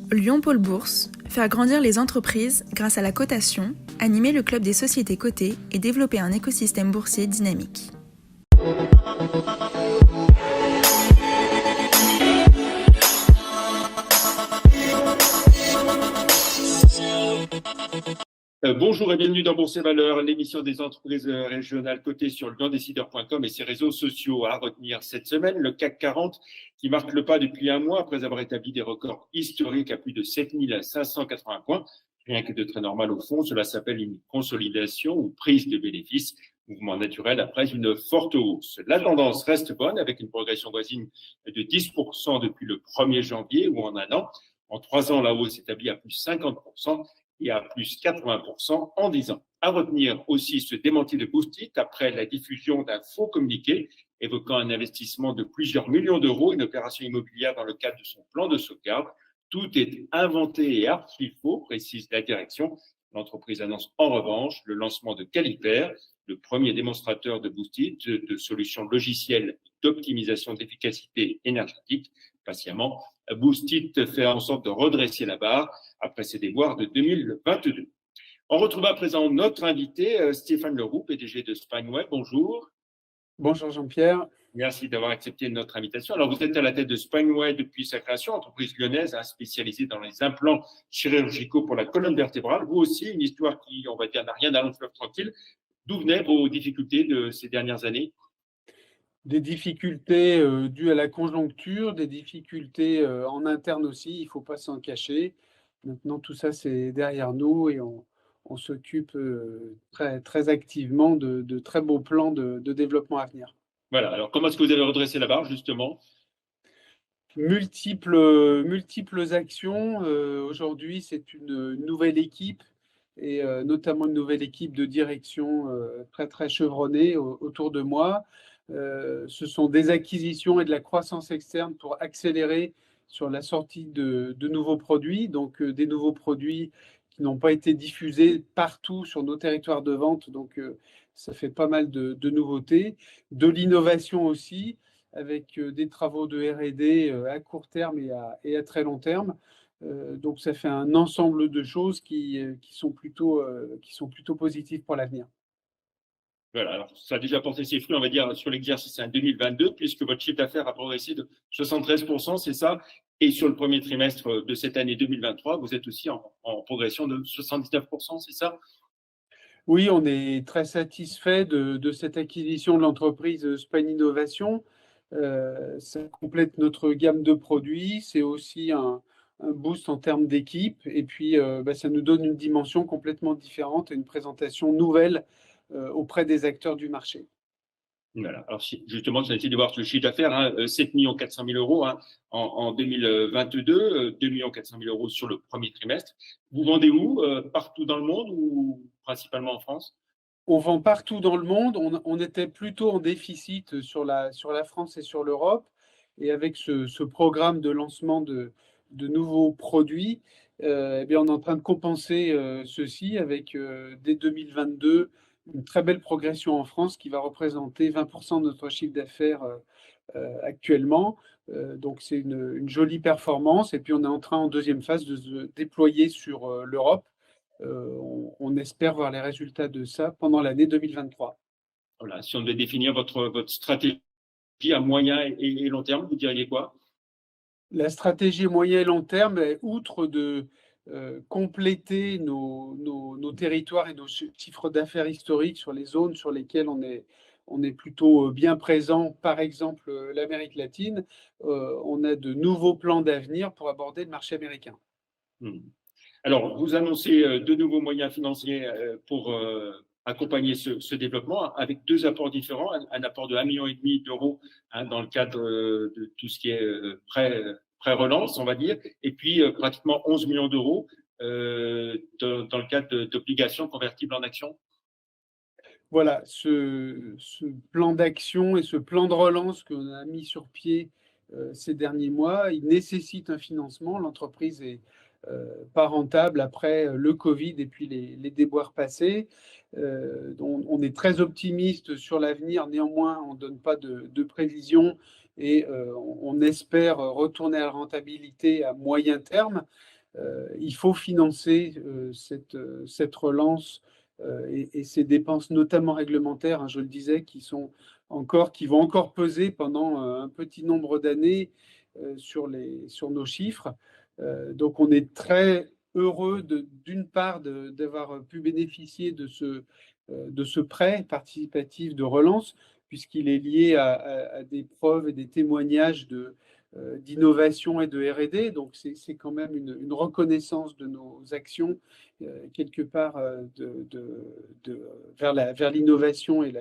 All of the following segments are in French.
Lyon Pôle Bourse, faire grandir les entreprises grâce à la cotation, animer le club des sociétés cotées et développer un écosystème boursier dynamique. Bonjour et bienvenue dans Bourse et Valeurs, l'émission des entreprises régionales cotées sur liondécideur.com et ses réseaux sociaux. À retenir cette semaine, le CAC 40 qui marque le pas depuis un mois après avoir établi des records historiques à plus de 7580 points. Rien que de très normal au fond, cela s'appelle une consolidation ou prise de bénéfices, mouvement naturel après une forte hausse. La tendance reste bonne avec une progression voisine de 10% depuis le 1er janvier ou en un an. En 3 ans, la hausse s'établit à plus 50%. Et à plus 80% en 10 ans. À retenir aussi ce démenti de Boostit après la diffusion d'un faux communiqué évoquant un investissement de plusieurs millions d'euros, une opération immobilière dans le cadre de son plan de sauvegarde. Tout est inventé et archi-faux, précise la direction. L'entreprise annonce en revanche le lancement de Caliper, le premier démonstrateur de Boostit, de solutions logicielles d'optimisation d'efficacité énergétique. Patiemment, Boostit fait en sorte de redresser la barre après ses déboires de 2022. On retrouve à présent notre invité, Stéphane Leroux, PDG de Spineway. Bonjour. Bonjour Jean-Pierre. Merci d'avoir accepté notre invitation. Alors, vous êtes à la tête de Spineway depuis sa création, entreprise lyonnaise spécialisée dans les implants chirurgicaux pour la colonne vertébrale. Vous aussi, une histoire qui, on va dire, n'a rien d'un long fleuve tranquille. D'où venaient vos difficultés de ces dernières années ? Des difficultés dues à la conjoncture, des difficultés en interne aussi, il ne faut pas s'en cacher. Maintenant, tout ça, c'est derrière nous et on s'occupe très, très activement de très beaux plans de développement à venir. Voilà, alors comment est-ce que vous avez redressé la barre, justement ? Multiples actions. Aujourd'hui, c'est une nouvelle équipe et notamment une nouvelle équipe de direction très, très chevronnée autour de moi. Ce sont des acquisitions et de la croissance externe pour accélérer sur la sortie de nouveaux produits, donc des nouveaux produits qui n'ont pas été diffusés partout sur nos territoires de vente, donc ça fait pas mal de nouveautés, de l'innovation aussi, avec des travaux de R&D à court terme et à très long terme. Donc ça fait un ensemble de choses qui sont plutôt positives pour l'avenir. Voilà, alors ça a déjà porté ses fruits, on va dire, sur l'exercice 2022, puisque votre chiffre d'affaires a progressé de 73%, c'est ça. Et sur le premier trimestre de cette année 2023, vous êtes aussi en progression de 79%, c'est ça ? Oui, on est très satisfait de cette acquisition de l'entreprise Spine Innovation. Ça complète notre gamme de produits, c'est aussi un boost en termes d'équipe, et puis ça nous donne une dimension complètement différente et une présentation nouvelle auprès des acteurs du marché. Voilà. Alors, justement, ça a été de voir le chiffre d'affaires, 7 400 000 euros en 2022, 2 400 000 euros sur le premier trimestre. Vous vendez où ? Partout dans le monde ou principalement en France ? On vend partout dans le monde. On était plutôt en déficit sur la France et sur l'Europe. Et avec ce programme de lancement de nouveaux produits, eh bien, on est en train de compenser ceci avec, dès 2022, une très belle progression en France qui va représenter 20% de notre chiffre d'affaires actuellement. Donc, c'est une jolie performance. Et puis, on est en train, en deuxième phase, de se déployer sur l'Europe. On espère voir les résultats de ça pendant l'année 2023. Voilà. Si on devait définir votre stratégie à moyen et long terme, vous diriez quoi ? La stratégie moyen et long terme, outre de compléter nos territoires et nos chiffres d'affaires historiques sur les zones sur lesquelles on est plutôt bien présent, par exemple l'Amérique latine, on a de nouveaux plans d'avenir pour aborder le marché américain. Alors, vous annoncez de nouveaux moyens financiers pour accompagner ce développement avec deux apports différents. Un apport de 1,5 million d'euros dans le cadre de tout ce qui est pré-relance, on va dire, et puis pratiquement 11 millions d'euros dans le cadre d'obligations convertibles en actions. Voilà, ce plan d'action et ce plan de relance qu'on a mis sur pied ces derniers mois, il nécessite un financement. L'entreprise est pas rentable après le Covid et puis les déboires passés. On est très optimiste sur l'avenir, néanmoins on ne donne pas de prévision et on espère retourner à la rentabilité à moyen terme. Il faut financer cette relance et ces dépenses, notamment réglementaires, hein, je le disais, qui vont encore peser pendant un petit nombre d'années sur nos chiffres. Donc, on est très heureux d'une part d'avoir pu bénéficier de ce prêt participatif de relance, puisqu'il est lié à des preuves et des témoignages d'innovation et de R&D. Donc, c'est quand même une reconnaissance de nos actions, quelque part, vers l'innovation et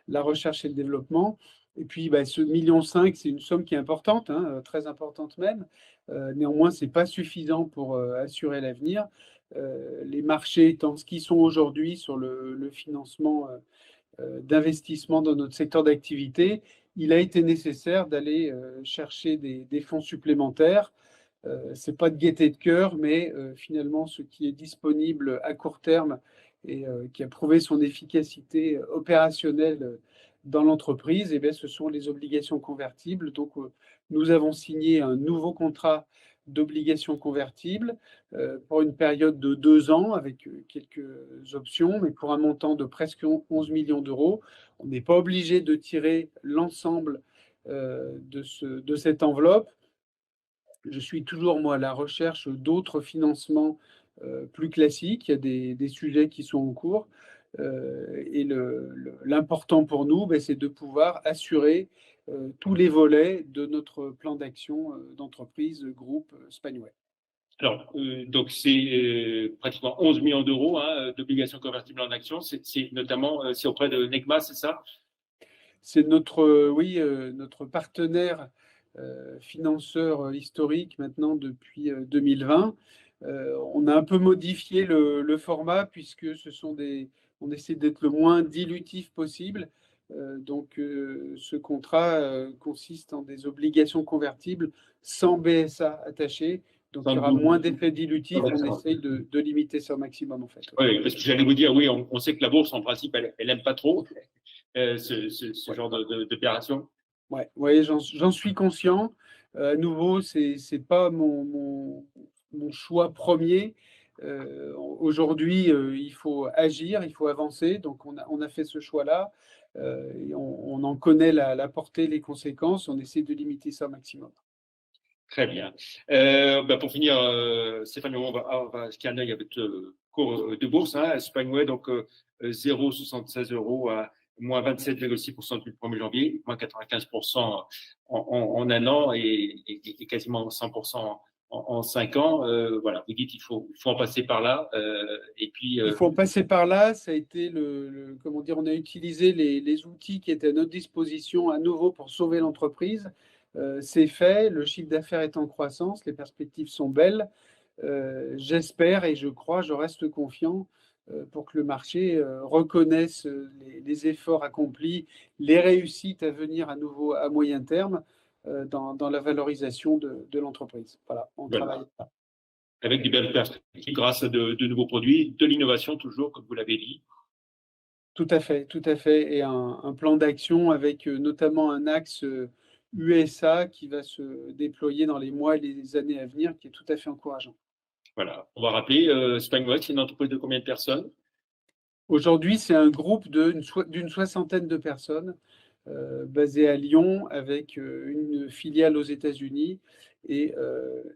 la recherche et le développement. Et puis, ce 1,5 million, c'est une somme qui est importante, hein, très importante même. Néanmoins, ce n'est pas suffisant pour assurer l'avenir. Les marchés étant ce qu'ils sont aujourd'hui sur le financement d'investissement dans notre secteur d'activité, il a été nécessaire d'aller chercher des fonds supplémentaires. Ce n'est pas de gaieté de cœur, mais finalement, ce qui est disponible à court terme et qui a prouvé son efficacité opérationnelle dans l'entreprise, ce sont les obligations convertibles. Donc, nous avons signé un nouveau contrat d'obligations convertibles pour une période de 2 ans avec quelques options, mais pour un montant de presque 11 millions d'euros. On n'est pas obligé de tirer l'ensemble de cette enveloppe. Je suis toujours, moi, à la recherche d'autres financements plus classiques. Il y a des sujets qui sont en cours. Et l'important pour nous, c'est de pouvoir assurer tous les volets de notre plan d'action d'entreprise groupe Spanway. Alors, donc c'est pratiquement 11 millions d'euros d'obligations convertibles en actions. C'est notamment c'est auprès de Negma, c'est ça? C'est notre partenaire financeur historique maintenant depuis 2020. On a un peu modifié le format puisque on essaie d'être le moins dilutif possible. Donc, ce contrat consiste en des obligations convertibles sans BSA attaché. Donc, il y aura moins d'effets dilutifs. On essaye de limiter ça au maximum, en fait. Oui, parce que j'allais vous dire, oui, on sait que la bourse, en principe, elle n'aime pas trop ce genre d'opération. Oui, j'en suis conscient. À nouveau, c'est pas mon choix premier. Aujourd'hui, il faut agir, il faut avancer. Donc, on a fait ce choix-là. On en connaît la portée, les conséquences. On essaie de limiter ça au maximum. Très bien. Pour finir, Stéphane, on va jeter un œil à votre cours de bourse. Spanway, donc 0,76 € à moins 27,6% depuis le 1er janvier, moins 95% en un an et quasiment 100% en 5 ans. Voilà, vous dites qu'il faut en passer par là. Et puis, il faut en passer par là. Ça a été comment dire, on a utilisé les outils qui étaient à notre disposition à nouveau pour sauver l'entreprise. C'est fait, le chiffre d'affaires est en croissance, les perspectives sont belles. J'espère et je crois, je reste confiant pour que le marché reconnaisse les efforts accomplis, les réussites à venir à nouveau à moyen terme dans la valorisation de l'entreprise. Voilà, on travaille. Avec des belles perspectives grâce à de nouveaux produits, de l'innovation toujours, comme vous l'avez dit. Tout à fait. Et un plan d'action avec notamment un axe USA qui va se déployer dans les mois et les années à venir, qui est tout à fait encourageant. Voilà, on va rappeler, Spanway, c'est une entreprise de combien de personnes? Aujourd'hui, c'est un groupe d'une soixantaine de personnes basées à Lyon avec une filiale aux États-Unis et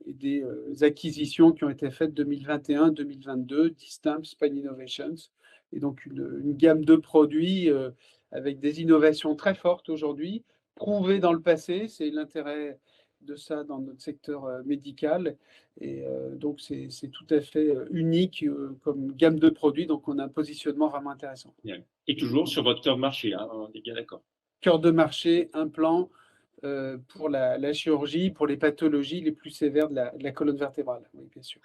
des acquisitions qui ont été faites 2021-2022, Distemp, Span Innovations, et donc une gamme de produits avec des innovations très fortes aujourd'hui, prouvées dans le passé. C'est l'intérêt de ça dans notre secteur médical. Et donc, c'est tout à fait unique comme gamme de produits. Donc, on a un positionnement vraiment intéressant. Et toujours sur votre cœur de marché, on est bien d'accord. Cœur de marché, implant pour la chirurgie, pour les pathologies les plus sévères de la colonne vertébrale. Oui, bien sûr.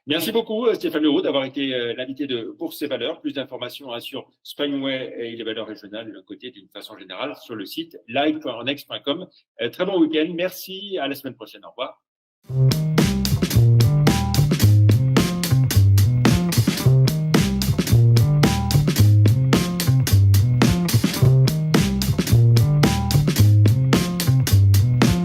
Merci beaucoup, Stéphane Leroux, d'avoir été l'invité de Bourse et Valeurs. Plus d'informations sur Spanway et les valeurs régionales de l'autre côté, d'une façon générale, sur le site live.ornex.com. Très bon week-end. Merci. À la semaine prochaine. Au revoir.